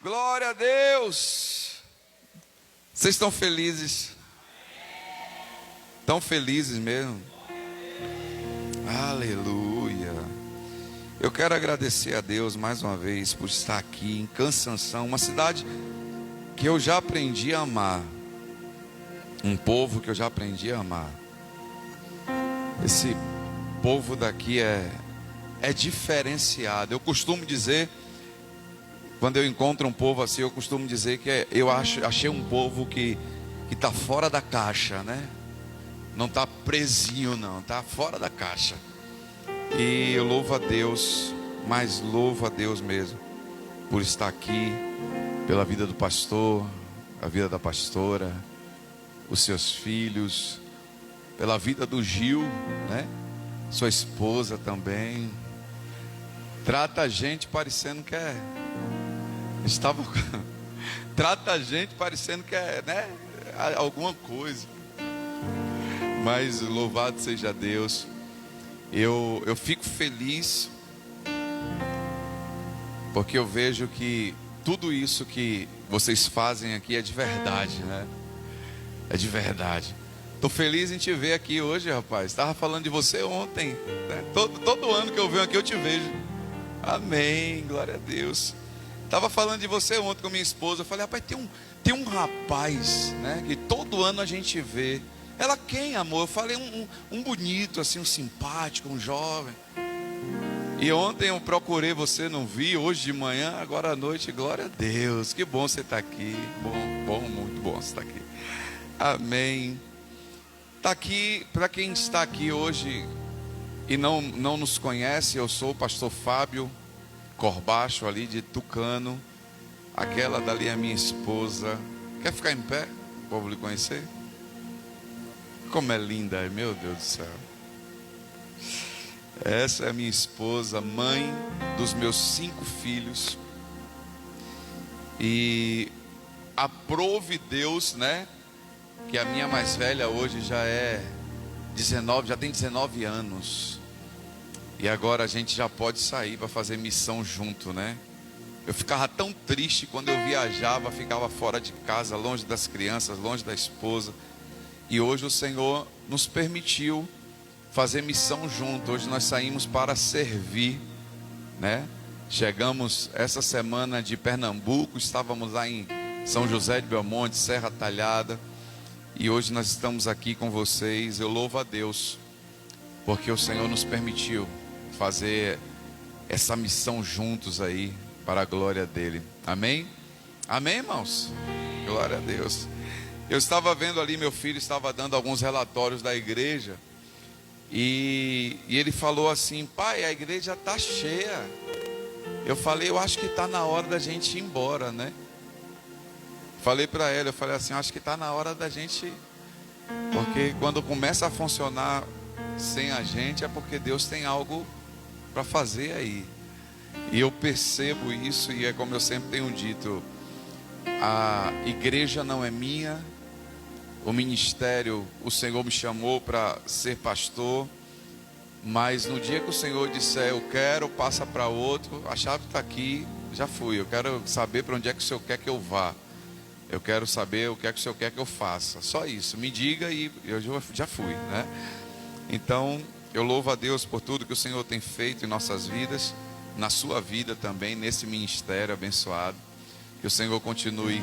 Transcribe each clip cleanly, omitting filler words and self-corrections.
Glória a Deus. Vocês estão felizes? Estão felizes mesmo? Aleluia. Eu quero agradecer a Deus mais uma vez por estar aqui em Cansanção, uma cidade que eu já aprendi a amar, um povo que eu já aprendi a amar. Esse povo daqui é diferenciado. Eu costumo dizer, quando eu encontro um povo assim, eu costumo dizer que achei um povo que está fora da caixa, né? Não está presinho não, está fora da caixa. E eu louvo a Deus, mas louvo a Deus mesmo, por estar aqui, pela vida do pastor, a vida da pastora, os seus filhos, pela vida do Gil, né? Sua esposa também. Trata a gente parecendo que trata a gente parecendo que né? Alguma coisa. Mas louvado seja Deus. Eu fico feliz, porque eu vejo que tudo isso que vocês fazem aqui é de verdade, né? É de verdade. Estou feliz em te ver aqui hoje, rapaz. Estava falando de você ontem, né? Todo ano que eu venho aqui eu te vejo. Amém, glória a Deus. Estava falando de você ontem com minha esposa. Eu falei, rapaz, tem um rapaz, né, que todo ano a gente vê. Ela quem, amor? Eu falei, um bonito, assim, um simpático, um jovem. E ontem eu procurei você, não vi. Hoje de manhã, agora à noite, glória a Deus. Que bom você estar aqui. Bom, muito bom você estar aqui. Amém. Está aqui, para quem está aqui hoje e não nos conhece, eu sou o pastor Fábio Corbacho, ali de Tucano. Aquela dali é minha esposa. Quer ficar em pé? O povo lhe conhecer? Como é linda, meu Deus do céu. Essa é a minha esposa, mãe dos meus 5 filhos. E aprove Deus, né, que a minha mais velha hoje já tem 19 anos. E agora a gente já pode sair para fazer missão junto, né? Eu ficava tão triste quando eu viajava, ficava fora de casa, longe das crianças, longe da esposa. E hoje o Senhor nos permitiu fazer missão junto. Hoje nós saímos para servir, né? Chegamos essa semana de Pernambuco, estávamos lá em São José de Belmonte, Serra Talhada. E hoje nós estamos aqui com vocês. Eu louvo a Deus, porque o Senhor nos permitiu fazer essa missão juntos aí, para a glória dEle. Amém? Amém, irmãos? Glória a Deus. Eu estava vendo ali, meu filho estava dando alguns relatórios da igreja. E ele falou assim, pai, a igreja está cheia. Eu falei, eu acho que está na hora da gente ir embora, né? Falei para ela, eu falei assim, acho que está na hora da gente ir. Porque quando começa a funcionar sem a gente, é porque Deus tem algo para fazer aí. E eu percebo isso, e é como eu sempre tenho dito, a igreja não é minha, o ministério, o Senhor me chamou para ser pastor, mas no dia que o Senhor disser, eu quero, passa para outro, a chave está aqui, já fui. Eu quero saber para onde é que o Senhor quer que eu vá. Eu quero saber o que é que o Senhor quer que eu faça. Só isso, me diga e eu já fui, né? Então, eu louvo a Deus por tudo que o Senhor tem feito em nossas vidas, na sua vida também, nesse ministério abençoado. Que o Senhor continue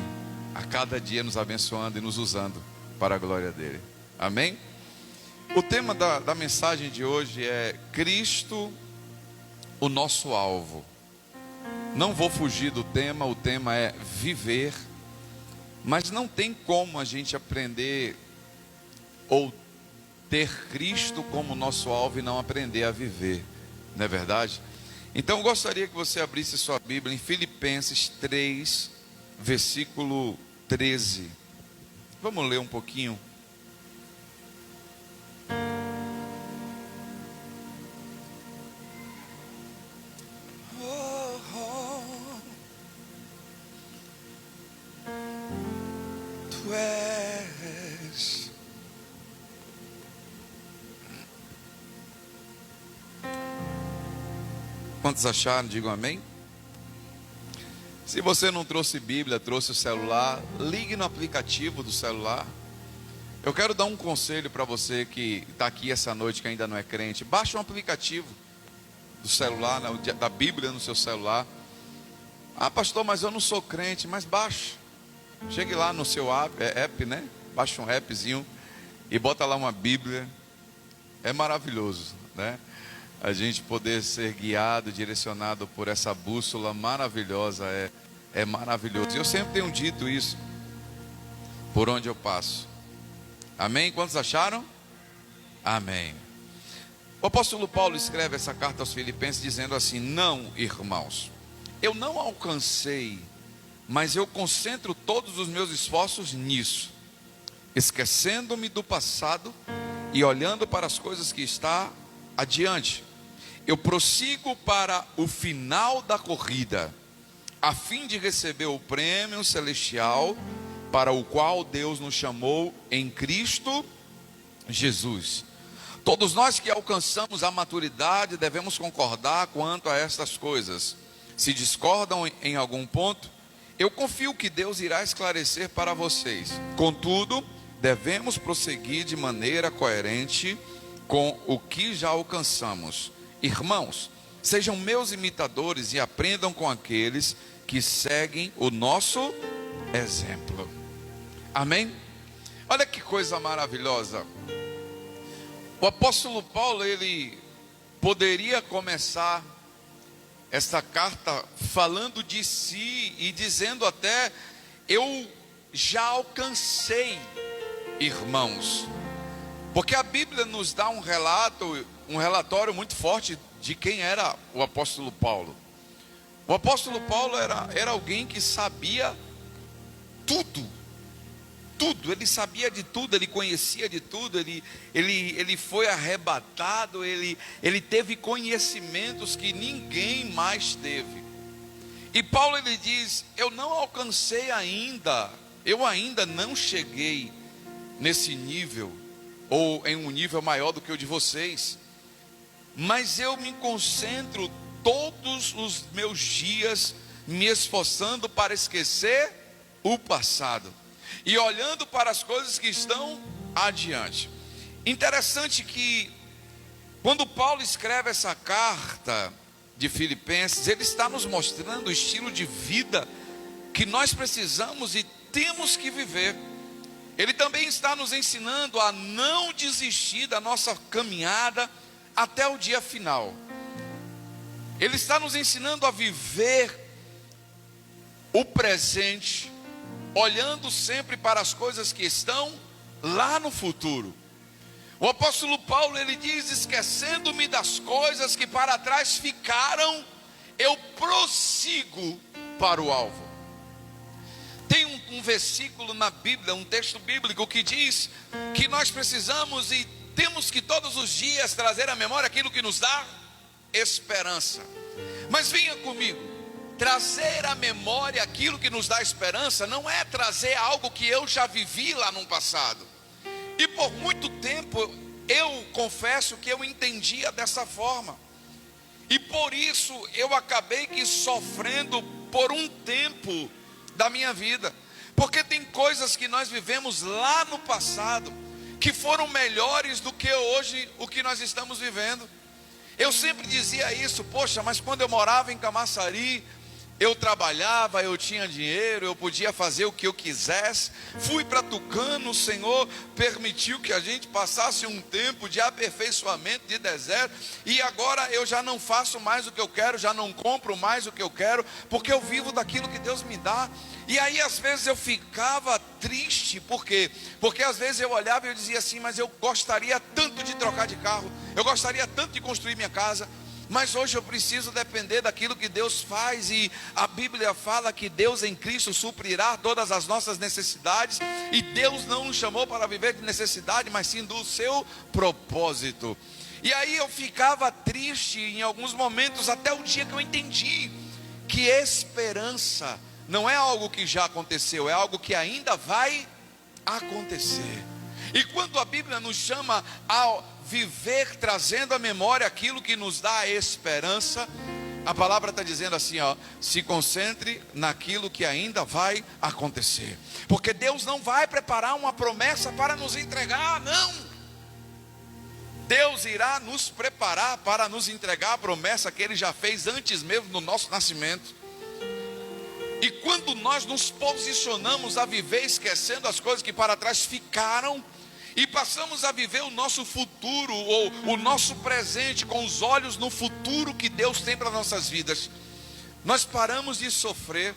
a cada dia nos abençoando e nos usando para a glória dEle. Amém? O tema da mensagem de hoje é Cristo, o nosso alvo. Não vou fugir do tema, o tema é viver. Mas não tem como a gente aprender ou ter Cristo como nosso alvo e não aprender a viver, não é verdade? Então eu gostaria que você abrisse sua Bíblia em Filipenses 3, versículo 13. Vamos ler um pouquinho. Tu és Quantos acharam? Digam amém. Se você não trouxe Bíblia, trouxe o celular, ligue no aplicativo do celular. Eu quero dar um conselho para você que está aqui essa noite, que ainda não é crente. Baixe um aplicativo do celular, da Bíblia no seu celular. Ah, pastor, mas eu não sou crente. Mas baixe. Chegue lá no seu app, né? Baixe um appzinho e bota lá uma Bíblia. É maravilhoso, né? A gente poder ser guiado, direcionado por essa bússola maravilhosa, é maravilhoso. E eu sempre tenho dito isso por onde eu passo. Amém? Quantos acharam? Amém. O apóstolo Paulo escreve essa carta aos Filipenses dizendo assim: não, irmãos, eu não alcancei, mas eu concentro todos os meus esforços nisso, esquecendo-me do passado e olhando para as coisas que está adiante. Eu prossigo para o final da corrida, a fim de receber o prêmio celestial para o qual Deus nos chamou em Cristo Jesus. Todos nós que alcançamos a maturidade devemos concordar quanto a estas coisas. Se discordam em algum ponto, eu confio que Deus irá esclarecer para vocês. Contudo, devemos prosseguir de maneira coerente com o que já alcançamos. Irmãos, sejam meus imitadores e aprendam com aqueles que seguem o nosso exemplo. Amém? Olha que coisa maravilhosa. O apóstolo Paulo, ele poderia começar esta carta falando de si e dizendo até: eu já alcancei, irmãos. Porque a Bíblia nos dá um relatório muito forte de quem era o apóstolo Paulo. O apóstolo Paulo era alguém que sabia tudo, ele sabia de tudo, ele conhecia de tudo, ele foi arrebatado, ele teve conhecimentos que ninguém mais teve. E Paulo, ele diz: eu não alcancei ainda, eu ainda não cheguei nesse nível, ou em um nível maior do que o de vocês, mas eu me concentro todos os meus dias me esforçando para esquecer o passado e olhando para as coisas que estão adiante. Interessante que quando Paulo escreve essa carta de Filipenses, ele está nos mostrando o estilo de vida que nós precisamos e temos que viver. Ele também está nos ensinando a não desistir da nossa caminhada até o dia final. Ele está nos ensinando a viver o presente, olhando sempre para as coisas que estão lá no futuro. O apóstolo Paulo, ele diz: esquecendo-me das coisas que para trás ficaram, eu prossigo para o alvo. Tem um versículo na Bíblia, um texto bíblico que diz que nós precisamos e temos que todos os dias trazer à memória aquilo que nos dá esperança. Mas venha comigo, trazer à memória aquilo que nos dá esperança não é trazer algo que eu já vivi lá no passado. E por muito tempo eu confesso que eu entendia dessa forma. E por isso eu acabei que sofrendo por um tempo da minha vida. Porque tem coisas que nós vivemos lá no passado que foram melhores do que hoje o que nós estamos vivendo. Eu sempre dizia isso: poxa, mas quando eu morava em Camaçari, eu trabalhava, eu tinha dinheiro, eu podia fazer o que eu quisesse. Fui para Tucano, o Senhor permitiu que a gente passasse um tempo de aperfeiçoamento, de deserto. E agora eu já não faço mais o que eu quero, já não compro mais o que eu quero, porque eu vivo daquilo que Deus me dá. E aí às vezes eu ficava triste, por quê? Porque às vezes eu olhava e eu dizia assim: mas eu gostaria tanto de trocar de carro, eu gostaria tanto de construir minha casa, mas hoje eu preciso depender daquilo que Deus faz. E a Bíblia fala que Deus em Cristo suprirá todas as nossas necessidades. E Deus não nos chamou para viver de necessidade, mas sim do seu propósito. E aí eu ficava triste em alguns momentos, até o dia que eu entendi que esperança não é algo que já aconteceu, é algo que ainda vai acontecer. E quando a Bíblia nos chama a viver trazendo à memória aquilo que nos dá a esperança, A palavra está dizendo assim, ó, se concentre naquilo que ainda vai acontecer. Porque Deus não vai preparar uma promessa para nos entregar, não. Deus irá nos preparar para nos entregar a promessa que Ele já fez antes mesmo do nosso nascimento. E quando nós nos posicionamos a viver esquecendo as coisas que para trás ficaram, e passamos a viver o nosso futuro, ou o nosso presente, com os olhos no futuro que Deus tem para nossas vidas, nós paramos de sofrer,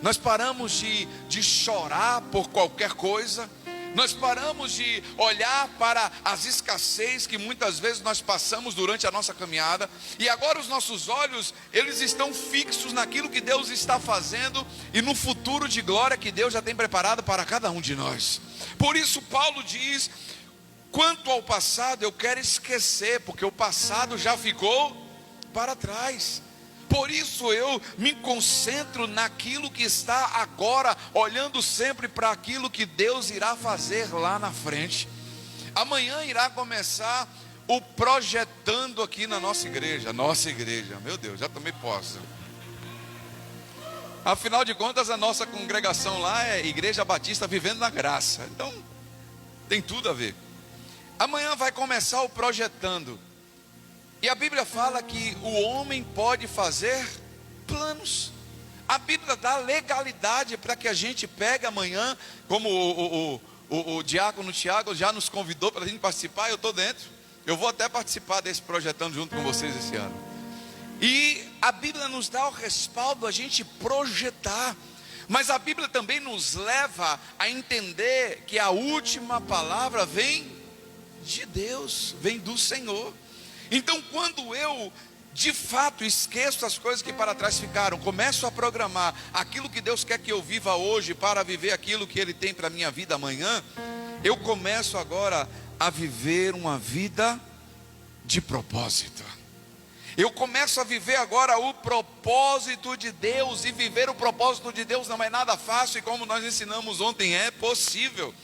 nós paramos de chorar por qualquer coisa, nós paramos de olhar para as escassez que muitas vezes nós passamos durante a nossa caminhada, e agora os nossos olhos, eles estão fixos naquilo que Deus está fazendo, e no futuro de glória que Deus já tem preparado para cada um de nós. Por isso Paulo diz, quanto ao passado eu quero esquecer, porque o passado já ficou para trás. Por isso eu me concentro naquilo que está agora, olhando sempre para aquilo que Deus irá fazer lá na frente. Amanhã irá começar o projetando aqui na nossa igreja, meu Deus, já tomei posse. Afinal de contas, a nossa congregação lá é Igreja Batista Vivendo na Graça. Então, tem tudo a ver. Amanhã vai começar o projetando. E a Bíblia fala que o homem pode fazer planos. A Bíblia dá legalidade para que a gente pegue amanhã, como o diácono Tiago já nos convidou para a gente participar, eu estou dentro. Eu vou até participar desse projetando junto com vocês esse ano. E a Bíblia nos dá o respaldo a gente projetar, mas a Bíblia também nos leva a entender que a última palavra vem de Deus, vem do Senhor. Então quando eu de fato esqueço as coisas que para trás ficaram, começo a programar aquilo que Deus quer que eu viva hoje, para viver aquilo que Ele tem para a minha vida amanhã, eu começo agora a viver uma vida de propósito. Eu começo a viver agora o propósito de Deus, e viver o propósito de Deus não é nada fácil, e como nós ensinamos ontem, é possível.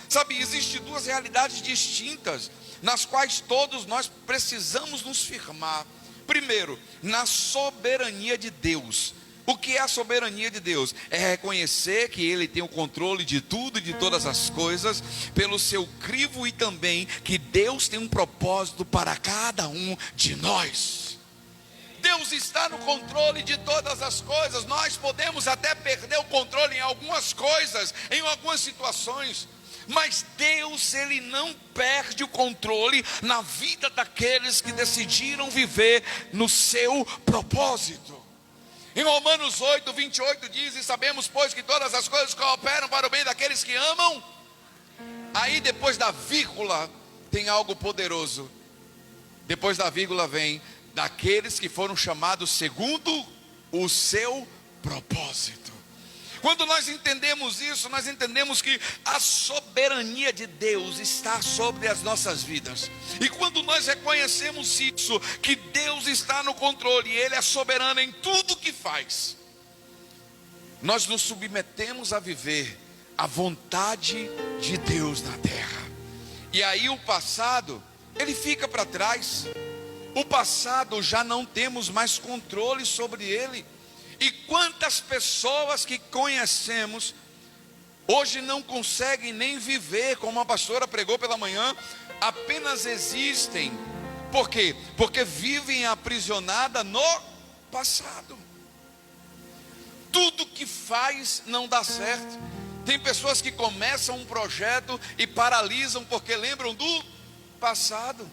Sabe, existem duas realidades distintas, nas quais todos nós precisamos nos firmar. Primeiro, na soberania de Deus. O que é a soberania de Deus? É reconhecer que Ele tem o controle de tudo e de todas as coisas, pelo seu crivo, e também que Deus tem um propósito para cada um de nós. Deus está no controle de todas as coisas. Nós podemos até perder o controle em algumas coisas, em algumas situações, mas Deus, Ele não perde o controle na vida daqueles que decidiram viver no seu propósito. Em Romanos 8, 28 diz, e sabemos pois que todas as coisas cooperam para o bem daqueles que amam. Aí depois da vírgula tem algo poderoso. Depois da vírgula vem, daqueles que foram chamados segundo o seu propósito. Quando nós entendemos isso, nós entendemos que a soberania de Deus está sobre as nossas vidas. E quando nós reconhecemos isso, que Deus está no controle, e Ele é soberano em tudo que faz, nós nos submetemos a viver a vontade de Deus na terra. E aí o passado, ele fica para trás. O passado já não temos mais controle sobre ele. E quantas pessoas que conhecemos hoje não conseguem nem viver, como a pastora pregou pela manhã, apenas existem. Por quê? Porque vivem aprisionadas no passado. Tudo que faz não dá certo. Tem pessoas que começam um projeto e paralisam porque lembram do passado.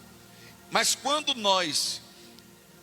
Mas quando nós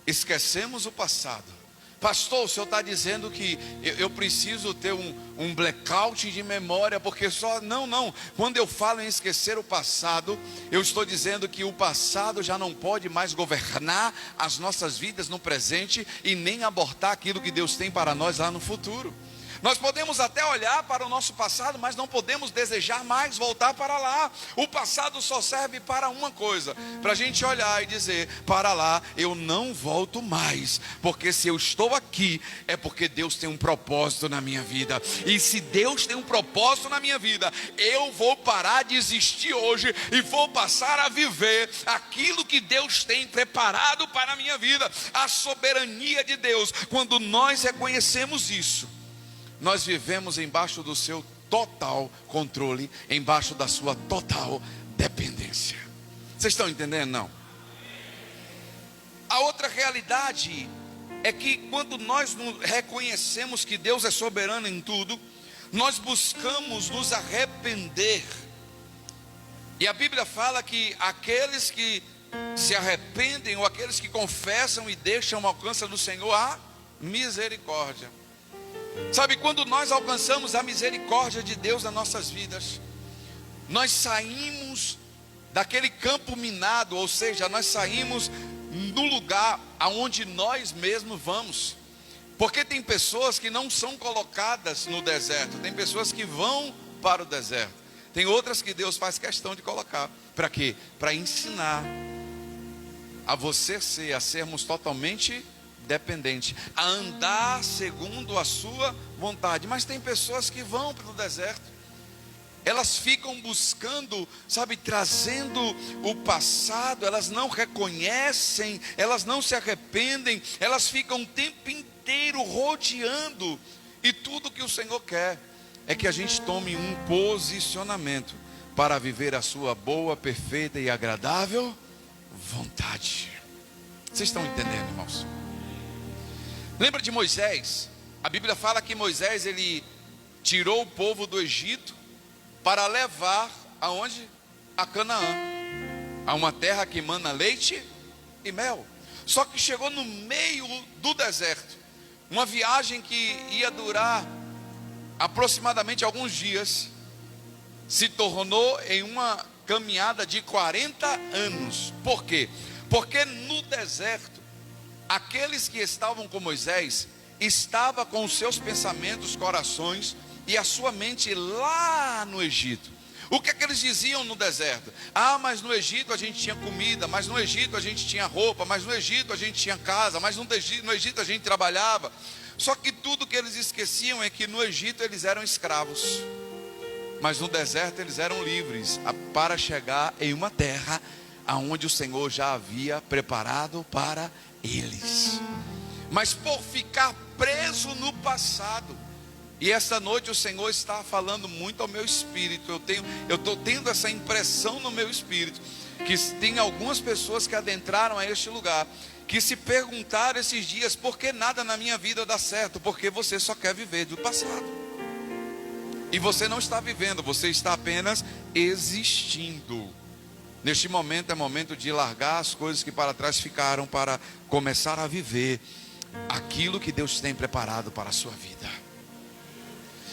esquecemos o passado, pastor, o senhor está dizendo que eu preciso ter um blackout de memória, porque só... Não, quando eu falo em esquecer o passado, eu estou dizendo que o passado já não pode mais governar as nossas vidas no presente, e nem abortar aquilo que Deus tem para nós lá no futuro. Nós podemos até olhar para o nosso passado, mas não podemos desejar mais voltar para lá. O passado só serve para uma coisa: para a gente olhar e dizer, para lá eu não volto mais, porque se eu estou aqui, é porque Deus tem um propósito na minha vida. E se Deus tem um propósito na minha vida, eu vou parar de existir hoje e vou passar a viver aquilo que Deus tem preparado para a minha vida. A soberania de Deus, quando nós reconhecemos isso, nós vivemos embaixo do seu total controle, embaixo da sua total dependência. Vocês estão entendendo? Não? A outra realidade é que quando nós reconhecemos que Deus é soberano em tudo, nós buscamos nos arrepender. E a Bíblia fala que aqueles que se arrependem, ou aqueles que confessam e deixam o alcance do Senhor, a misericórdia. Sabe, quando nós alcançamos a misericórdia de Deus nas nossas vidas, nós saímos daquele campo minado, ou seja, nós saímos do lugar aonde nós mesmos vamos. Porque tem pessoas que não são colocadas no deserto, tem pessoas que vão para o deserto, tem outras que Deus faz questão de colocar. Para quê? Para ensinar a você a sermos totalmente dependente, a andar segundo a sua vontade. Mas tem pessoas que vão para o deserto, elas ficam buscando, sabe, trazendo o passado, elas não reconhecem, elas não se arrependem, elas ficam o tempo inteiro rodeando. E tudo que o Senhor quer é que a gente tome um posicionamento para viver a sua boa, perfeita e agradável vontade. Vocês estão entendendo, irmãos? Lembra de Moisés? A Bíblia fala que Moisés, ele tirou o povo do Egito para levar aonde? A Canaã, a uma terra que mana leite e mel. Só que chegou no meio do deserto, uma viagem que ia durar aproximadamente alguns dias, se tornou em uma caminhada de 40 anos. Por quê? Porque no deserto, aqueles que estavam com Moisés estavam com os seus pensamentos, corações e a sua mente lá no Egito. O que é que eles diziam no deserto? Ah, mas no Egito a gente tinha comida, mas no Egito a gente tinha roupa, mas no Egito a gente tinha casa, mas no Egito a gente trabalhava. Só que tudo que eles esqueciam é que no Egito eles eram escravos, mas no deserto eles eram livres para chegar em uma terra aonde o Senhor já havia preparado para eles. Mas por ficar preso no passado, e esta noite o Senhor está falando muito ao meu espírito, eu estou tendo essa impressão no meu espírito, que tem algumas pessoas que adentraram a este lugar, que se perguntaram esses dias: por que nada na minha vida dá certo? Porque você só quer viver do passado, e você não está vivendo, você está apenas existindo. Neste momento é momento de largar as coisas que para trás ficaram, para começar a viver aquilo que Deus tem preparado para a sua vida.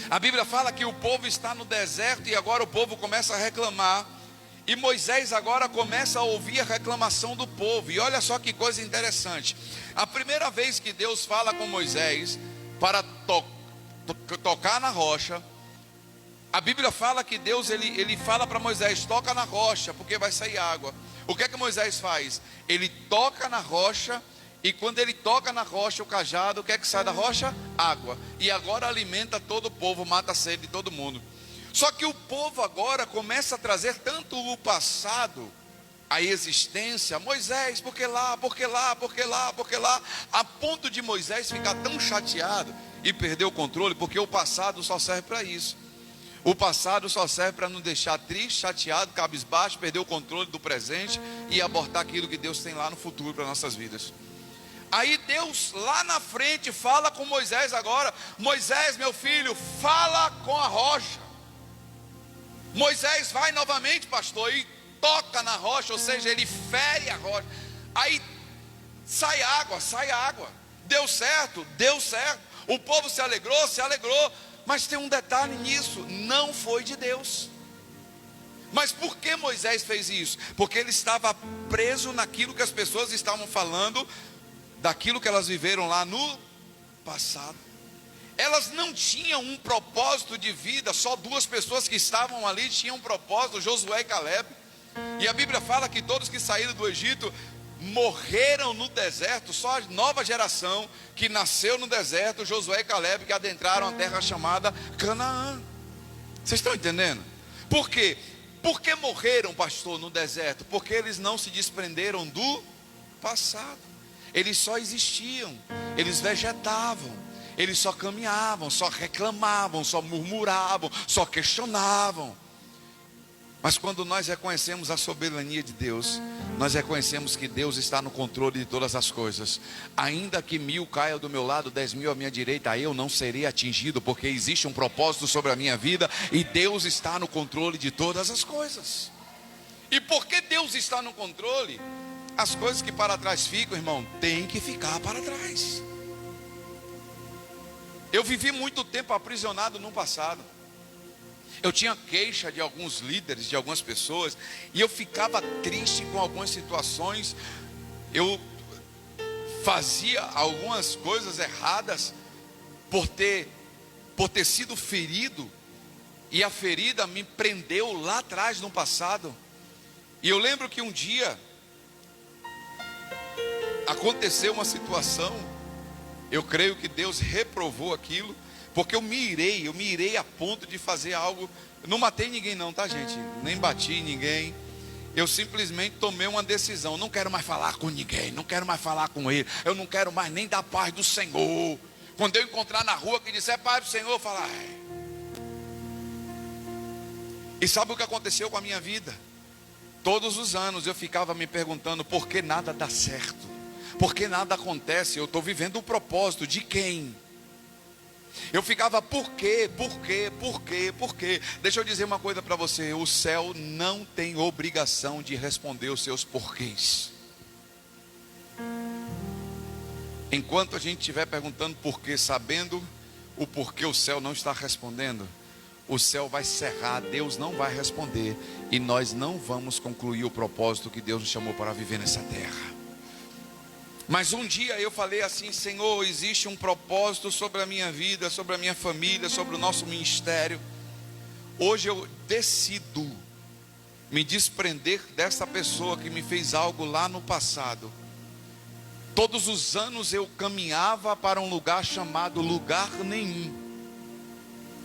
A Bíblia fala que o povo está no deserto e agora o povo começa a reclamar. E Moisés agora começa a ouvir a reclamação do povo. E olha só que coisa interessante. A primeira vez que Deus fala com Moisés para tocar na rocha, a Bíblia fala que Deus ele fala para Moisés: toca na rocha, porque vai sair água. O que é que Moisés faz? Ele toca na rocha, e quando ele toca na rocha, o cajado, o que é que sai da rocha? Água. E agora alimenta todo o povo, mata a sede de todo mundo. Só que o povo agora começa a trazer tanto o passado, a existência: Moisés, porque lá, porque lá, porque lá, porque lá, a ponto de Moisés ficar tão chateado e perder o controle, porque o passado só serve para isso. O passado só serve para nos deixar triste, chateado, cabisbaixo, perder o controle do presente e abortar aquilo que Deus tem lá no futuro para nossas vidas. Aí Deus lá na frente fala com Moisés agora: Moisés, meu filho, fala com a rocha. Moisés vai novamente, pastor, e toca na rocha, ou seja, ele fere a rocha. Aí sai água, sai água. Deu certo, deu certo. O povo se alegrou, se alegrou. Mas tem um detalhe nisso: não foi de Deus. Mas por que Moisés fez isso? Porque ele estava preso naquilo que as pessoas estavam falando, daquilo que elas viveram lá no passado. Elas não tinham um propósito de vida. Só duas pessoas que estavam ali tinham um propósito, Josué e Caleb. E a Bíblia fala que todos que saíram do Egito morreram no deserto. Só a nova geração que nasceu no deserto, Josué e Caleb, que adentraram a terra chamada Canaã. Vocês estão entendendo? Por quê? Por que morreram, pastor, no deserto? Porque eles não se desprenderam do passado. Eles só existiam, eles vegetavam, eles só caminhavam, só reclamavam, só murmuravam, só questionavam. Mas quando nós reconhecemos a soberania de Deus, nós reconhecemos que Deus está no controle de todas as coisas. Ainda que 1000 caiam do meu lado, 10.000 à minha direita, eu não serei atingido, porque existe um propósito sobre a minha vida, e Deus está no controle de todas as coisas. E porque Deus está no controle, as coisas que para trás ficam, irmão, tem que ficar para trás. Eu vivi muito tempo aprisionado no passado. Eu tinha queixa de alguns líderes, de algumas pessoas, e eu ficava triste com algumas situações. Eu fazia algumas coisas erradas por ter sido ferido, e a ferida me prendeu lá atrás no passado. E eu lembro que um dia aconteceu uma situação, eu creio que Deus reprovou aquilo, porque eu me irei a ponto de fazer algo. Não matei ninguém não, tá, gente? Nem bati ninguém. Eu simplesmente tomei uma decisão. Não quero mais falar com ninguém, não quero mais falar com ele. Eu não quero mais nem dar paz do Senhor. Quando eu encontrar na rua que disser paz do Senhor, eu falar. Ai. E sabe o que aconteceu com a minha vida? Todos os anos eu ficava me perguntando por que nada dá certo, por que nada acontece. Eu estou vivendo o propósito de quem? Eu ficava, por quê? Deixa eu dizer uma coisa para você: o céu não tem obrigação de responder os seus porquês. Enquanto a gente estiver perguntando porquê, sabendo o porquê o céu não está respondendo, o céu vai cerrar, Deus não vai responder, e nós não vamos concluir o propósito que Deus nos chamou para viver nessa terra. Mas um dia eu falei assim: Senhor, existe um propósito sobre a minha vida, sobre a minha família, sobre o nosso ministério. Hoje eu decido me desprender dessa pessoa que me fez algo lá no passado. Todos os anos eu caminhava para um lugar chamado lugar nenhum.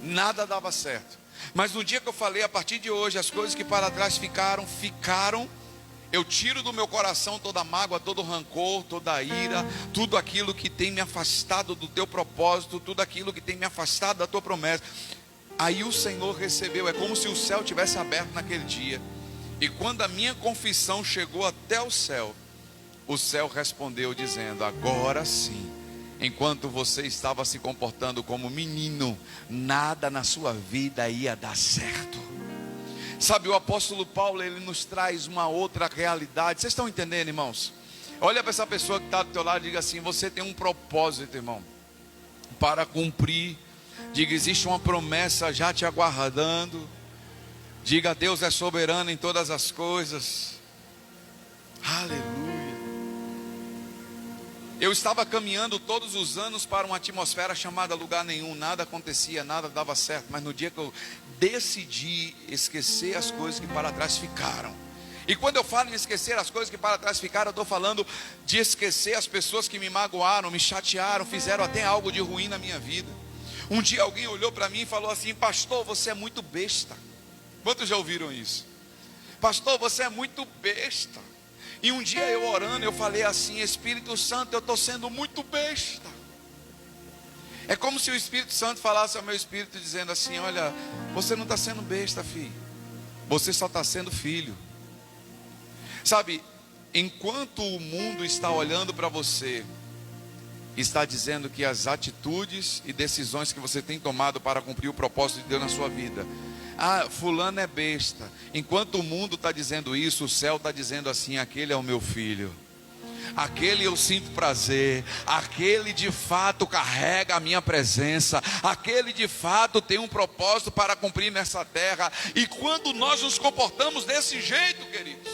Nada dava certo. Mas no dia que eu falei, a partir de hoje, as coisas que para trás ficaram. Eu tiro do meu coração toda mágoa, todo rancor, toda ira, tudo aquilo que tem me afastado do teu propósito, tudo aquilo que tem me afastado da tua promessa. Aí o Senhor recebeu, é como se o céu tivesse aberto naquele dia. E quando a minha confissão chegou até o céu respondeu dizendo: agora sim, enquanto você estava se comportando como menino, nada na sua vida ia dar certo. Sabe, o apóstolo Paulo, ele nos traz uma outra realidade. Vocês estão entendendo, irmãos? Olha para essa pessoa que está do teu lado e diga assim: você tem um propósito, irmão, para cumprir. Diga: existe uma promessa já te aguardando. Diga: Deus é soberano em todas as coisas. Aleluia. Eu estava caminhando todos os anos para uma atmosfera chamada lugar nenhum. Nada acontecia, nada dava certo. Mas no dia que eu decidi esquecer as coisas que para trás ficaram. E quando eu falo em esquecer as coisas que para trás ficaram, eu estou falando de esquecer as pessoas que me magoaram, me chatearam, fizeram até algo de ruim na minha vida. Um dia alguém olhou para mim e falou assim: pastor, você é muito besta. Quantos já ouviram isso? Pastor, você é muito besta. E um dia eu orando, eu falei assim: Espírito Santo, eu estou sendo muito besta. É como se o Espírito Santo falasse ao meu espírito dizendo assim: olha, você não está sendo besta, filho. Você só está sendo filho. Sabe, enquanto o mundo está olhando para você, está dizendo que as atitudes e decisões que você tem tomado para cumprir o propósito de Deus na sua vida, fulano é besta. Enquanto o mundo está dizendo isso, o céu está dizendo assim: aquele é o meu filho, aquele eu sinto prazer, aquele de fato carrega a minha presença, aquele de fato tem um propósito para cumprir nessa terra. E quando nós nos comportamos desse jeito, queridos,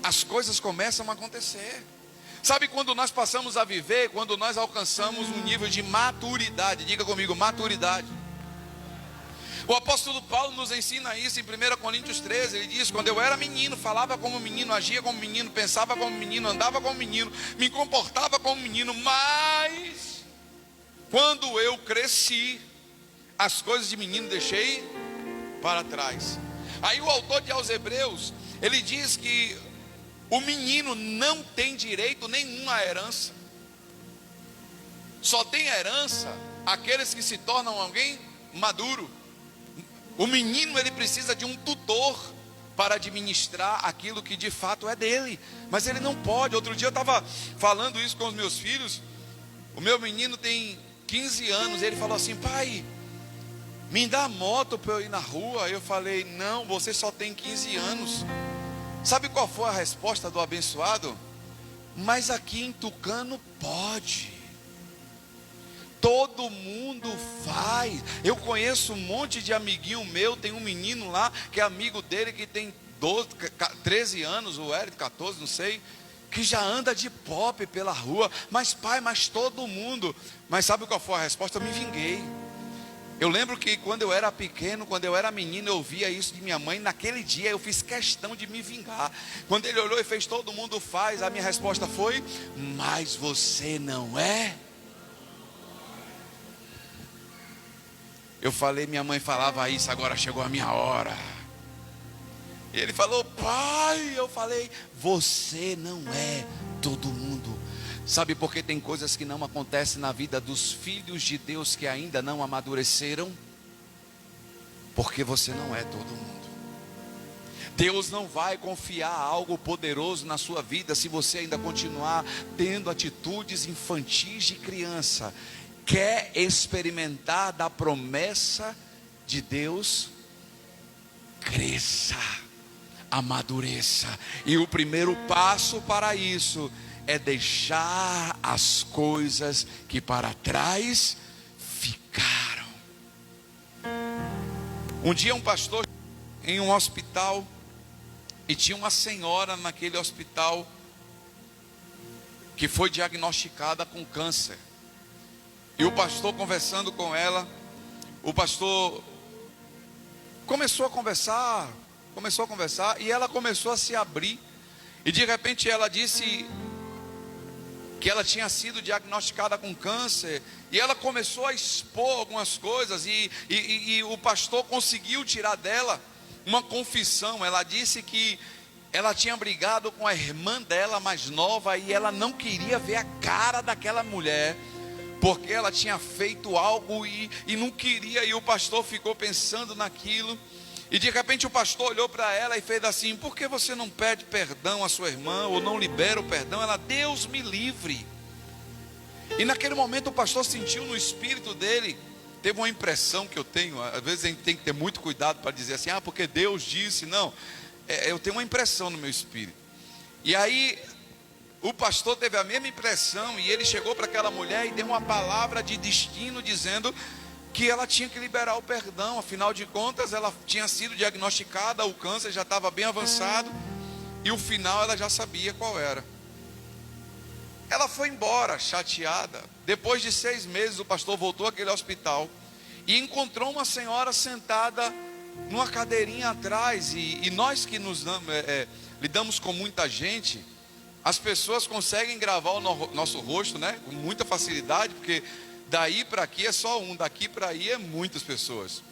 as coisas começam a acontecer. Sabe quando nós passamos a viver, quando nós alcançamos um nível de maturidade? Diga comigo, maturidade. O apóstolo Paulo nos ensina isso em 1 Coríntios 13. Ele diz: quando eu era menino, falava como menino, agia como menino, pensava como menino, andava como menino, me comportava como menino. Mas quando eu cresci, as coisas de menino deixei para trás. Aí o autor aos Hebreus, ele diz que o menino não tem direito nenhum à herança. Só tem herança aqueles que se tornam alguém maduro. O menino, ele precisa de um tutor para administrar aquilo que de fato é dele, mas ele não pode. Outro dia eu estava falando isso com os meus filhos. O meu menino tem 15 anos, ele falou assim: pai, me dá moto para eu ir na rua. Eu falei: não, você só tem 15 anos. Sabe qual foi a resposta do abençoado? Mas aqui em Tucano pode. Todo mundo faz. Eu conheço um monte de amiguinho meu. Tem um menino lá que é amigo dele, que tem 13 anos, o Eric, 14, não sei, que já anda de pop pela rua. Mas pai, mas todo mundo. Mas sabe qual foi a resposta? Eu me vinguei. Eu lembro que quando eu era pequeno, quando eu era menino, eu via isso de minha mãe. Naquele dia eu fiz questão de me vingar. Quando ele olhou e fez: todo mundo faz, a minha resposta foi: mas você não é? Eu falei: minha mãe falava isso, agora chegou a minha hora. E ele falou: pai, eu falei: você não é todo mundo. Sabe por que tem coisas que não acontecem na vida dos filhos de Deus que ainda não amadureceram? Porque você não é todo mundo. Deus não vai confiar algo poderoso na sua vida se você ainda continuar tendo atitudes infantis de criança. Quer experimentar da promessa de Deus? Cresça, amadureça. E o primeiro passo para isso é deixar as coisas que para trás ficaram. Um dia um pastor em um hospital, e tinha uma senhora naquele hospital que foi diagnosticada com câncer. E o pastor, conversando com ela, o pastor começou a conversar, e ela começou a se abrir. E de repente ela disse que ela tinha sido diagnosticada com câncer, e ela começou a expor algumas coisas, e o pastor conseguiu tirar dela uma confissão. Ela disse que ela tinha brigado com a irmã dela mais nova, e ela não queria ver a cara daquela mulher, porque ela tinha feito algo e não queria. E o pastor ficou pensando naquilo, e de repente o pastor olhou para ela e fez assim: por que você não pede perdão à sua irmã, ou não libera o perdão? Ela: Deus me livre. E naquele momento o pastor sentiu no espírito dele, teve uma impressão que eu tenho, às vezes a gente tem que ter muito cuidado para dizer assim: porque Deus disse. Não, eu tenho uma impressão no meu espírito. E aí o pastor teve a mesma impressão, e ele chegou para aquela mulher e deu uma palavra de destino, dizendo que ela tinha que liberar o perdão. Afinal de contas, ela tinha sido diagnosticada, o câncer já estava bem avançado, e o final ela já sabia qual era. Ela foi embora chateada. Depois de 6 meses, o pastor voltou àquele hospital e encontrou uma senhora sentada numa cadeirinha atrás. E nós que lidamos com muita gente, as pessoas conseguem gravar o nosso rosto, né, com muita facilidade, porque daí para aqui é só um, daqui para aí é muitas pessoas.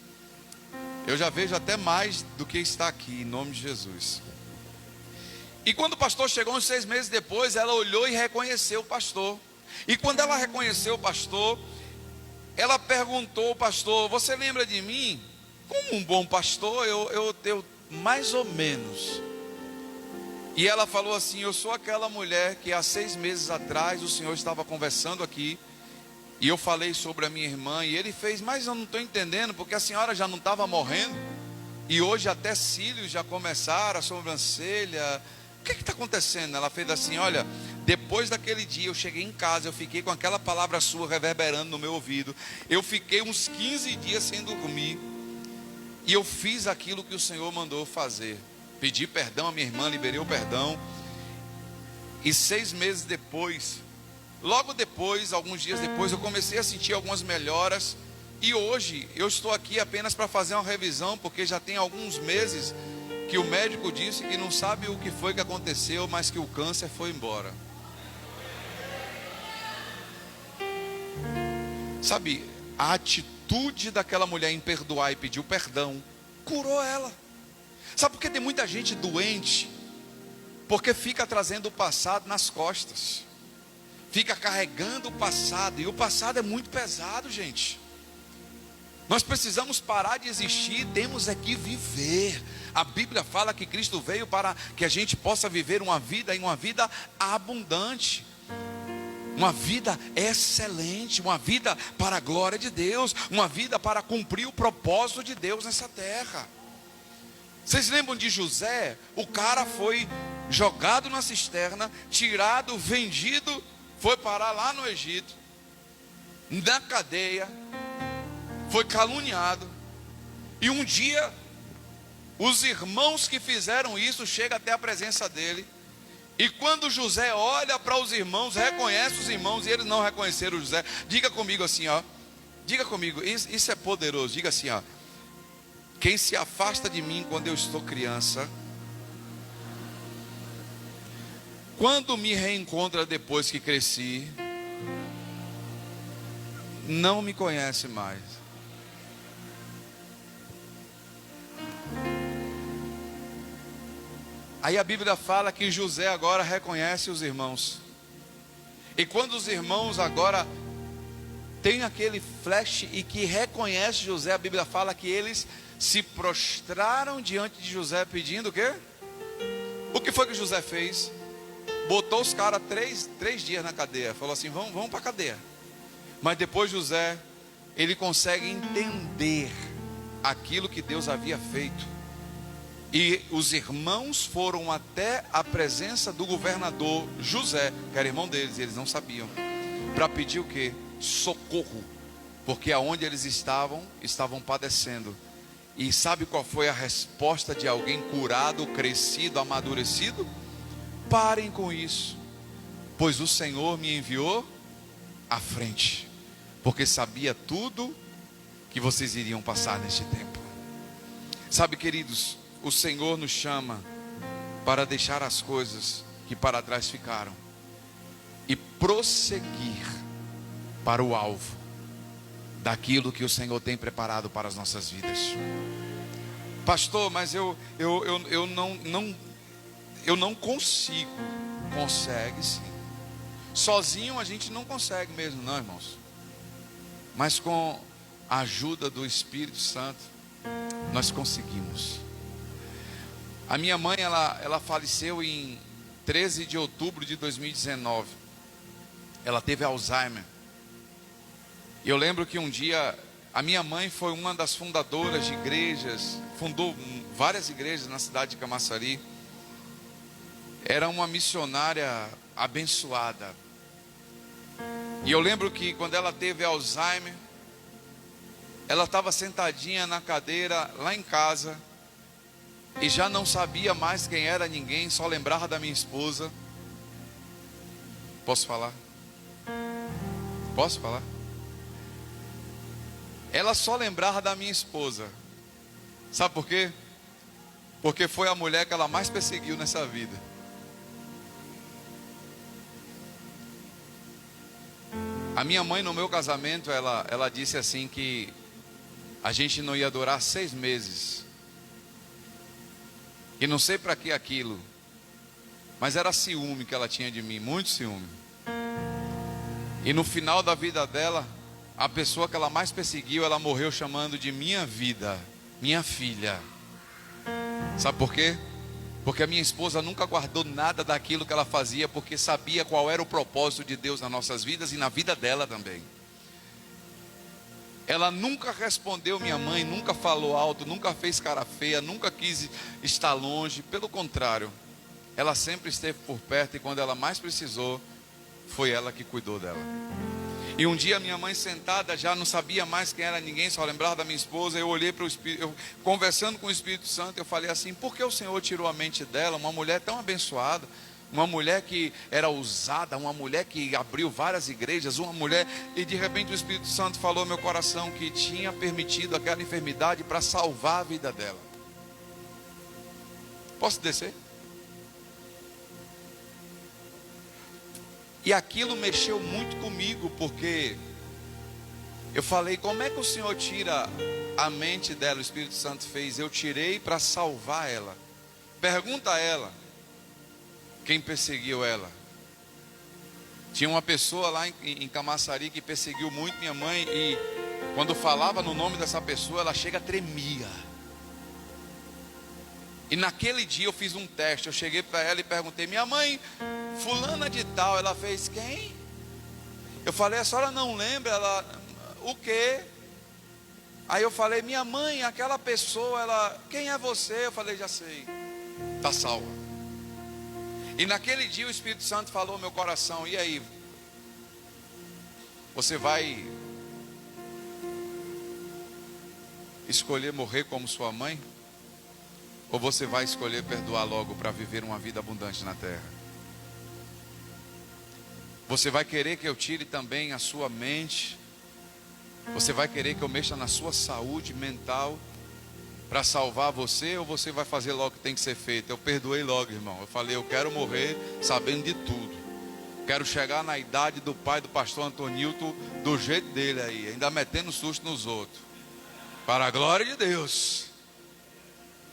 Eu já vejo até mais do que está aqui, em nome de Jesus. E quando o pastor chegou, uns 6 meses depois, ela olhou e reconheceu o pastor. E quando ela reconheceu o pastor, ela perguntou ao pastor: você lembra de mim? Como um bom pastor, eu mais ou menos. E ela falou assim: eu sou aquela mulher que há 6 meses atrás o senhor estava conversando aqui, e eu falei sobre a minha irmã. E ele fez: mas eu não estou entendendo, porque a senhora já não estava morrendo, e hoje até cílios já começaram, a sobrancelha. O que está acontecendo? Ela fez assim: olha, depois daquele dia eu cheguei em casa, eu fiquei com aquela palavra sua reverberando no meu ouvido. Eu fiquei uns 15 dias sem dormir, e eu fiz aquilo que o Senhor mandou fazer. Pedi perdão à minha irmã, liberei o perdão. E 6 meses depois, logo depois, alguns dias depois, eu comecei a sentir algumas melhoras. E hoje eu estou aqui apenas para fazer uma revisão, porque já tem alguns meses que o médico disse que não sabe o que foi que aconteceu, mas que o câncer foi embora. Sabe, a atitude daquela mulher em perdoar e pedir o perdão curou ela. Sabe por que tem muita gente doente? Porque fica trazendo o passado nas costas, fica carregando o passado, e o passado é muito pesado, gente. Nós precisamos parar de existir, temos é que viver. A Bíblia fala que Cristo veio para que a gente possa viver uma vida, e uma vida abundante, uma vida excelente, uma vida para a glória de Deus, uma vida para cumprir o propósito de Deus nessa terra. Vocês lembram de José? O cara foi jogado na cisterna, tirado, vendido, foi parar lá no Egito, na cadeia, foi caluniado. E um dia, os irmãos que fizeram isso chegam até a presença dele. E quando José olha para os irmãos, reconhece os irmãos, e eles não reconheceram José. Diga comigo assim, ó. Diga comigo, isso é poderoso. Diga assim, ó. Quem se afasta de mim quando eu estou criança, quando me reencontra depois que cresci, não me conhece mais. Aí a Bíblia fala que José agora reconhece os irmãos. E quando os irmãos agora têm aquele flash e que reconhece José, a Bíblia fala que eles se prostraram diante de José pedindo o quê? O que foi que José fez? Botou os caras três dias na cadeia. Falou assim, vamos para a cadeia. Mas depois José, ele consegue entender aquilo que Deus havia feito. E os irmãos foram até a presença do governador José, que era irmão deles, e eles não sabiam, para pedir o quê? Socorro, porque aonde eles estavam padecendo. E sabe qual foi a resposta de alguém curado, crescido, amadurecido? Parem com isso, pois o Senhor me enviou à frente, porque sabia tudo que vocês iriam passar neste tempo. Sabe, queridos, o Senhor nos chama para deixar as coisas que para trás ficaram e prosseguir para o alvo daquilo que o Senhor tem preparado para as nossas vidas. Pastor, mas eu não consigo. Consegue sim. Sozinho a gente não consegue mesmo, não, irmãos. Mas com a ajuda do Espírito Santo, nós conseguimos. A minha mãe, ela faleceu em 13 de outubro de 2019. Ela teve Alzheimer. E eu lembro que um dia, a minha mãe foi uma das fundadoras de igrejas, fundou várias igrejas na cidade de Camaçari. Era uma missionária abençoada. E eu lembro que quando ela teve Alzheimer, ela estava sentadinha na cadeira lá em casa, e já não sabia mais quem era ninguém, só lembrava da minha esposa. Posso falar? Posso falar? Ela só lembrava da minha esposa. Sabe por quê? Porque foi a mulher que ela mais perseguiu nessa vida. A minha mãe, no meu casamento, ela disse assim que a gente não ia durar 6 meses. E não sei para que aquilo, mas era ciúme que ela tinha de mim, muito ciúme. E no final da vida dela, a pessoa que ela mais perseguiu, ela morreu chamando de minha vida, minha filha. Sabe por quê? Porque a minha esposa nunca guardou nada daquilo que ela fazia, porque sabia qual era o propósito de Deus nas nossas vidas e na vida dela também. Ela nunca respondeu minha mãe, nunca falou alto, nunca fez cara feia, nunca quis estar longe. Pelo contrário, ela sempre esteve por perto, e quando ela mais precisou, foi ela que cuidou dela. E um dia minha mãe sentada, já não sabia mais quem era ninguém, só lembrava da minha esposa. Eu olhei para o Espírito, conversando com o Espírito Santo, eu falei assim: por que o Senhor tirou a mente dela, uma mulher tão abençoada? Uma mulher que era ousada, uma mulher que abriu várias igrejas, uma mulher, e de repente o Espírito Santo falou ao meu coração que tinha permitido aquela enfermidade para salvar a vida dela. Posso descer? E aquilo mexeu muito comigo, porque eu falei, como é que o Senhor tira a mente dela? O Espírito Santo fez, eu tirei para salvar ela. Pergunta a ela quem perseguiu ela. Tinha uma pessoa lá em Camaçari que perseguiu muito minha mãe, e quando falava no nome dessa pessoa, ela chega, tremia. E naquele dia eu fiz um teste. Eu cheguei para ela e perguntei, minha mãe, fulana de tal. Ela fez, quem? Eu falei, a senhora não lembra? Ela, o quê? Aí eu falei, minha mãe, aquela pessoa, ela, quem é você? Eu falei, já sei, está salva. E naquele dia o Espírito Santo falou ao meu coração, e aí? Você vai escolher morrer como sua mãe? Ou você vai escolher perdoar logo para viver uma vida abundante na terra? Você vai querer que eu tire também a sua mente? Você vai querer que eu mexa na sua saúde mental para salvar você? Ou você vai fazer logo o que tem que ser feito? Eu perdoei logo, irmão. Eu falei, eu quero morrer sabendo de tudo. Quero chegar na idade do pai do pastor Antonilton, do jeito dele aí, ainda metendo susto nos outros. Para a glória de Deus.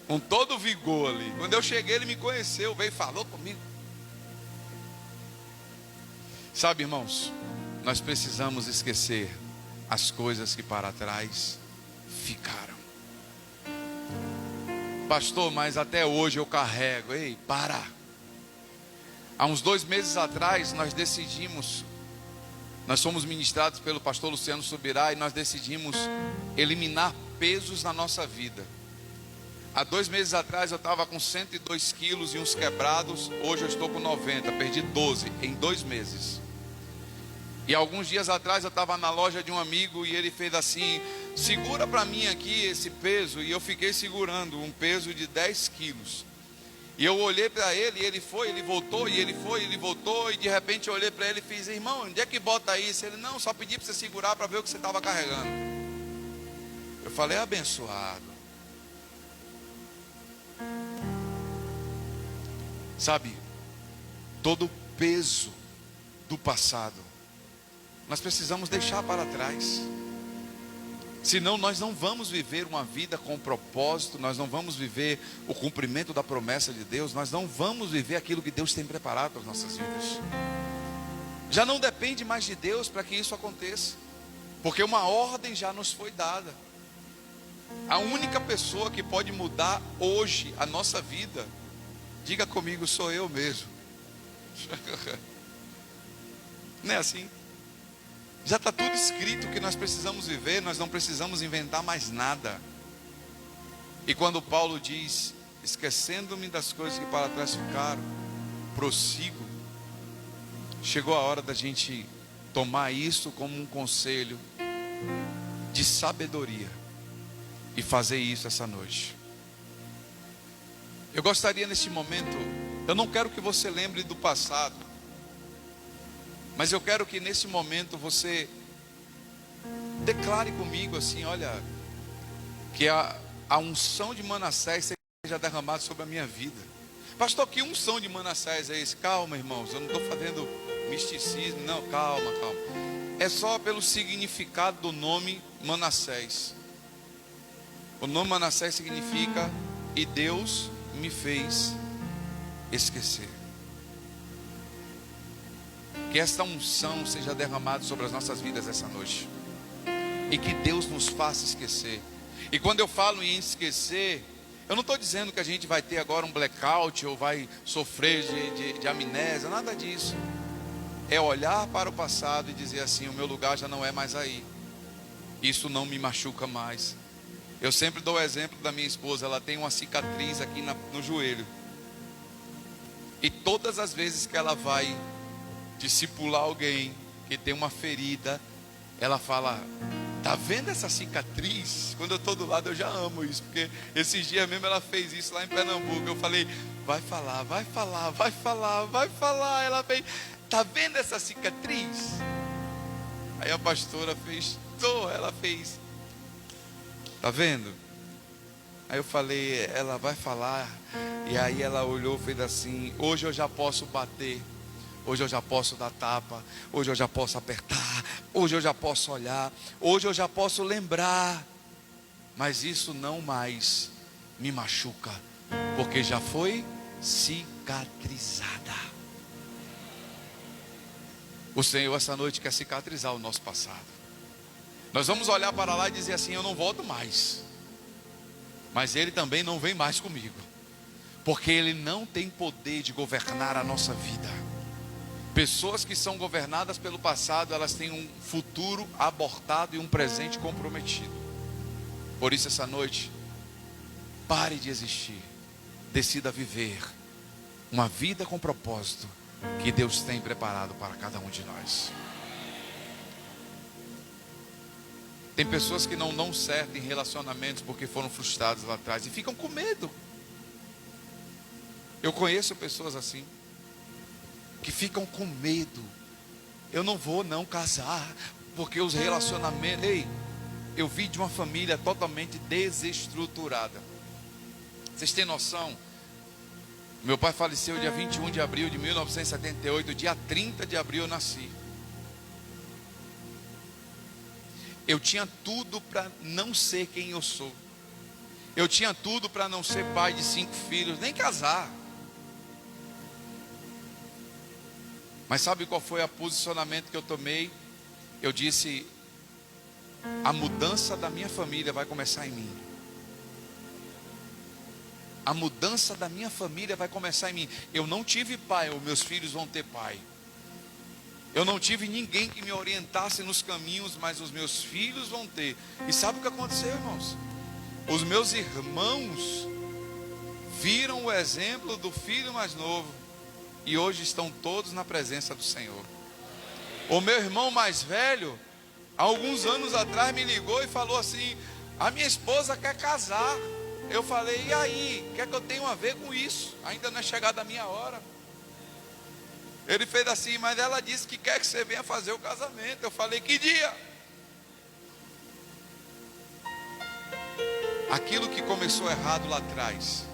Com todo o vigor ali. Quando eu cheguei, ele me conheceu, veio e falou comigo. Sabe, irmãos, nós precisamos esquecer as coisas que para trás ficaram. Pastor, mas até hoje eu carrego. Ei, para. Há uns 2 meses atrás nós decidimos, nós fomos ministrados pelo pastor Luciano Subirá, e nós decidimos eliminar pesos na nossa vida. Há 2 meses atrás eu estava com 102 quilos e uns quebrados. Hoje eu estou com 90, perdi 12 em 2 meses. E alguns dias atrás eu estava na loja de um amigo e ele fez assim, segura para mim aqui esse peso. E eu fiquei segurando um peso de 10 quilos. E eu olhei para ele, e ele foi, ele voltou, e ele foi, ele voltou. E de repente eu olhei para ele e fiz, irmão, onde é que bota isso? Ele, não, só pedi para você segurar para ver o que você estava carregando. Eu falei, abençoado. Sabe, todo o peso do passado nós precisamos deixar para trás. Senão nós não vamos viver uma vida com propósito, nós não vamos viver o cumprimento da promessa de Deus, nós não vamos viver aquilo que Deus tem preparado para as nossas vidas. Já não depende mais de Deus para que isso aconteça, porque uma ordem já nos foi dada. A única pessoa que pode mudar hoje a nossa vida, diga comigo, sou eu mesmo. Não é assim? Já está tudo escrito que nós precisamos viver, nós não precisamos inventar mais nada. E quando Paulo diz, esquecendo-me das coisas que para trás ficaram, prossigo, chegou a hora da gente tomar isso como um conselho de sabedoria e fazer isso essa noite. Eu gostaria neste momento, eu não quero que você lembre do passado, mas eu quero que nesse momento você declare comigo assim, olha, que a unção de Manassés seja derramada sobre a minha vida. Pastor, que unção de Manassés é esse? Calma, irmãos, eu não estou fazendo misticismo, não, calma. É só pelo significado do nome Manassés. O nome Manassés significa, e Deus me fez esquecer. Que esta unção seja derramada sobre as nossas vidas essa noite, e que Deus nos faça esquecer. E quando eu falo em esquecer, eu não estou dizendo que a gente vai ter agora um blackout, ou vai sofrer de amnésia, nada disso. É olhar para o passado e dizer assim, o meu lugar já não é mais aí, isso não me machuca mais. Eu sempre dou o exemplo da minha esposa, ela tem uma cicatriz aqui no joelho, e todas as vezes que ela vai discipular alguém que tem uma ferida, ela fala, Tá vendo essa cicatriz? Quando eu estou do lado eu já amo isso, porque esses dias mesmo ela fez isso lá em Pernambuco. Eu falei, vai falar, vai falar, vai falar, vai falar. Ela fez, tá vendo essa cicatriz? Aí a pastora fez, ela fez, tá vendo? Aí eu falei, ela vai falar. E aí ela olhou e fez assim, hoje eu já posso bater. Hoje eu já posso dar tapa, hoje eu já posso apertar, hoje eu já posso olhar, hoje eu já posso lembrar, mas isso não mais me machuca, porque já foi cicatrizada. O Senhor essa noite quer cicatrizar o nosso passado. Nós vamos olhar para lá e dizer assim, eu não volto mais, mas Ele também não vem mais comigo, porque Ele não tem poder de governar a nossa vida. Pessoas que são governadas pelo passado, elas têm um futuro abortado e um presente comprometido. Por isso essa noite, pare de existir, decida viver uma vida com propósito que Deus tem preparado para cada um de nós. Tem pessoas que não dão certo em relacionamentos porque foram frustrados lá atrás e ficam com medo. Eu conheço pessoas assim, que ficam com medo. Eu não vou não casar, porque os relacionamentos... Ei, eu vi de uma família totalmente desestruturada. Vocês têm noção? Meu pai faleceu dia 21 de abril de 1978. Dia 30 de abril eu nasci. Eu tinha tudo para não ser quem eu sou. Eu tinha tudo para não ser pai de 5 filhos, nem casar. Mas sabe qual foi o posicionamento que eu tomei? Eu disse, a mudança da minha família vai começar em mim. A mudança da minha família vai começar em mim. Eu não tive pai, os meus filhos vão ter pai. Eu não tive ninguém que me orientasse nos caminhos, mas os meus filhos vão ter. E sabe o que aconteceu, irmãos? Os meus irmãos viram o exemplo do filho mais novo. E hoje estão todos na presença do Senhor. O meu irmão mais velho, há alguns anos atrás, me ligou e falou assim, a minha esposa quer casar. Eu falei, e aí? O que é que eu tenho a ver com isso? Ainda não é chegada a minha hora. Ele fez assim, mas ela disse que quer que você venha fazer o casamento. Eu falei, que dia? Aquilo que começou errado lá atrás,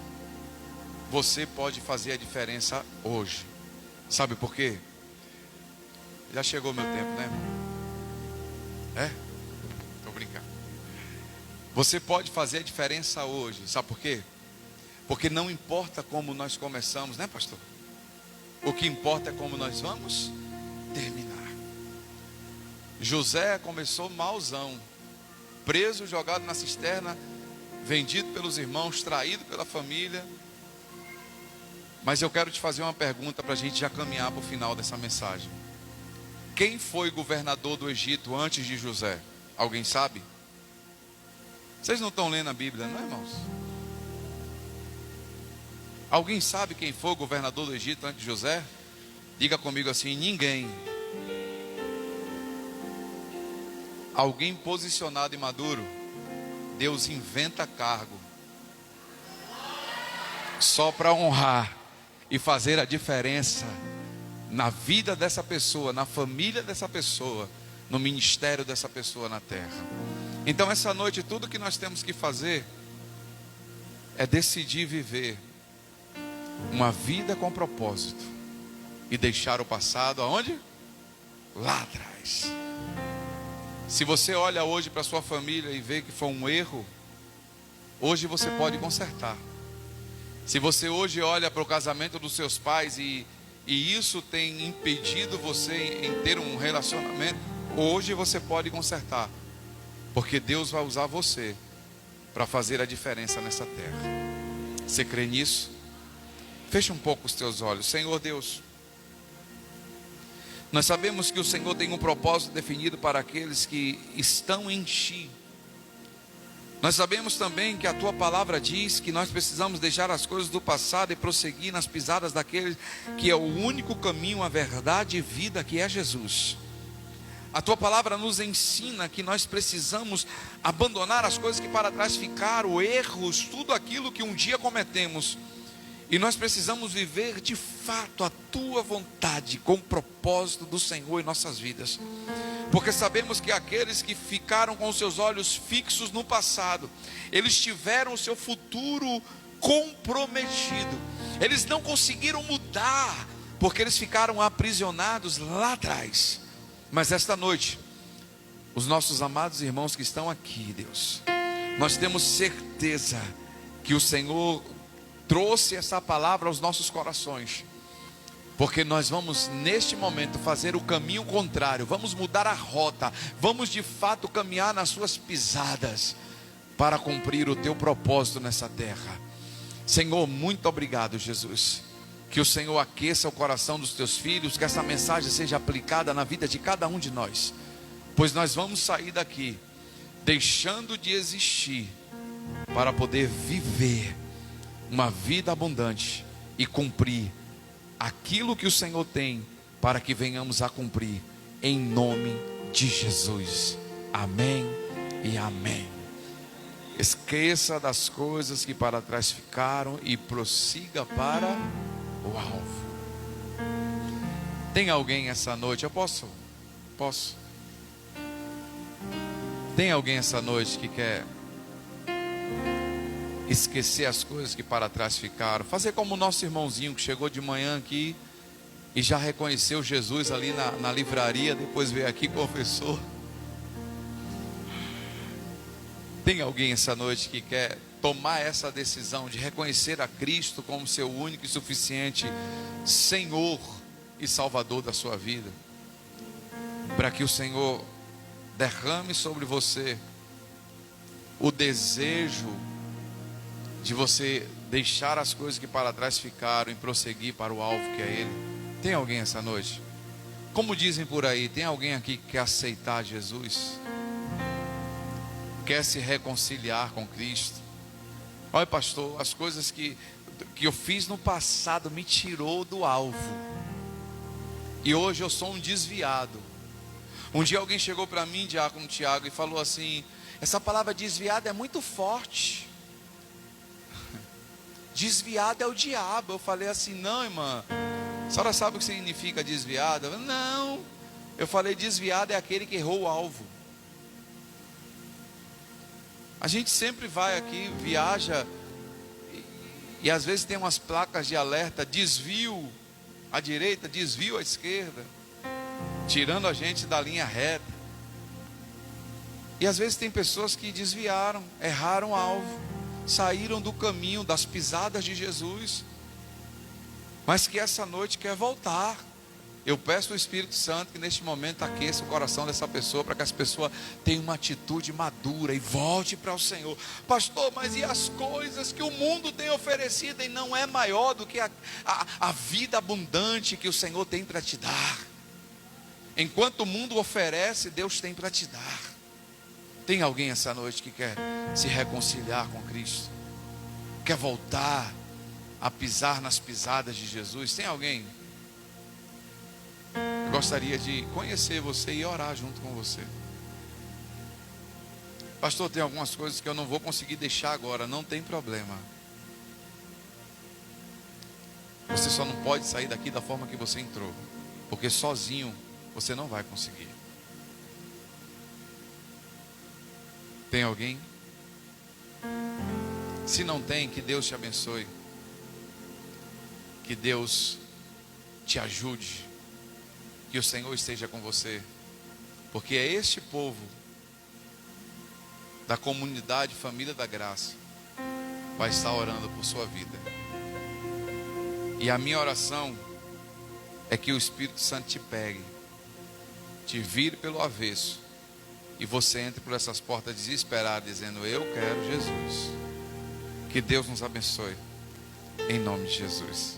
você pode fazer a diferença hoje. Sabe por quê? Já chegou meu tempo, né? Tô brincando. Você pode fazer a diferença hoje. Sabe por quê? Porque não importa como nós começamos, né, pastor? O que importa é como nós vamos terminar. José começou mauzão, preso, jogado na cisterna, vendido pelos irmãos, traído pela família. Mas eu quero te fazer uma pergunta para a gente já caminhar para o final dessa mensagem. Quem foi governador do Egito antes de José? Alguém sabe? Vocês não estão lendo a Bíblia, não é, irmãos? Alguém sabe quem foi o governador do Egito antes de José? Diga comigo assim, ninguém. Alguém posicionado e maduro, Deus inventa cargo só para honrar e fazer a diferença na vida dessa pessoa, na família dessa pessoa, no ministério dessa pessoa na terra. Então essa noite tudo que nós temos que fazer é decidir viver uma vida com propósito e deixar o passado aonde? Lá atrás. Se você olha hoje para sua família e vê que foi um erro, hoje você pode consertar. Se você hoje olha para o casamento dos seus pais e isso tem impedido você em ter um relacionamento, hoje você pode consertar, porque Deus vai usar você para fazer a diferença nessa terra. Você crê nisso? Feche um pouco os teus olhos. Senhor Deus, nós sabemos que o Senhor tem um propósito definido para aqueles que estão em Ti. Nós sabemos também que a Tua palavra diz que nós precisamos deixar as coisas do passado e prosseguir nas pisadas daquele que é o único caminho, a verdade e vida, que é Jesus. A tua palavra nos ensina que nós precisamos abandonar as coisas que para trás ficaram, erros, tudo aquilo que um dia cometemos. E nós precisamos viver de fato a tua vontade, com o propósito do Senhor em nossas vidas. Porque sabemos que aqueles que ficaram com seus olhos fixos no passado, eles tiveram o seu futuro comprometido. Eles não conseguiram mudar, porque eles ficaram aprisionados lá atrás. Mas esta noite, os nossos amados irmãos que estão aqui, Deus, nós temos certeza que o Senhor trouxe essa palavra aos nossos corações, porque nós vamos neste momento fazer o caminho contrário, vamos mudar a rota, vamos de fato caminhar nas suas pisadas, para cumprir o teu propósito nessa terra. Senhor, muito obrigado, Jesus. Que o Senhor aqueça o coração dos teus filhos, que essa mensagem seja aplicada na vida de cada um de nós, pois nós vamos sair daqui deixando de existir para poder viver uma vida abundante e cumprir aquilo que o Senhor tem para que venhamos a cumprir, em nome de Jesus. Amém e amém. Esqueça das coisas que para trás ficaram e prossiga para o alvo. Tem alguém essa noite? Eu posso? Tem alguém essa noite que quer esquecer as coisas que para trás ficaram? Fazer como o nosso irmãozinho que chegou de manhã aqui e já reconheceu Jesus ali na livraria, depois veio aqui e confessou. Tem alguém essa noite que quer tomar essa decisão de reconhecer a Cristo como seu único e suficiente Senhor e Salvador da sua vida, para que o Senhor derrame sobre você o desejo de você deixar as coisas que para trás ficaram e prosseguir para o alvo que é Ele? Tem alguém essa noite? Como dizem por aí, tem alguém aqui que quer aceitar Jesus? Quer se reconciliar com Cristo? Olha, pastor, as coisas que eu fiz no passado me tirou do alvo, e hoje eu sou um desviado. Um dia alguém chegou para mim, diácono Tiago, e falou assim: essa palavra desviado é muito forte. Desviado é o diabo. Eu falei assim: não, irmã, a senhora sabe o que significa desviado? Não. Eu falei: desviado é aquele que errou o alvo. A gente sempre vai aqui, viaja, e às vezes tem umas placas de alerta: desvio à direita, desvio à esquerda, tirando a gente da linha reta. E às vezes tem pessoas que desviaram, erraram o alvo, saíram do caminho, das pisadas de Jesus, mas que essa noite quer voltar. Eu peço ao Espírito Santo que neste momento aqueça o coração dessa pessoa, para que essa pessoa tenha uma atitude madura e volte para o Senhor. Pastor, mas e as coisas que o mundo tem oferecido? E não é maior do que a vida abundante que o Senhor tem para te dar. Enquanto o mundo oferece, Deus tem para te dar. Tem alguém essa noite que quer se reconciliar com Cristo? Quer voltar a pisar nas pisadas de Jesus? Tem alguém? Eu gostaria de conhecer você e orar junto com você. Pastor, tem algumas coisas que eu não vou conseguir deixar agora. Não tem problema. Você só não pode sair daqui da forma que você entrou, porque sozinho você não vai conseguir. Tem alguém? Se não tem, que Deus te abençoe, que Deus te ajude, que o Senhor esteja com você, porque é este povo da comunidade Família da Graça vai estar orando por sua vida. E a minha oração é que o Espírito Santo te pegue, te vire pelo avesso, e você entre por essas portas desesperado, dizendo: eu quero Jesus. Que Deus nos abençoe, em nome de Jesus.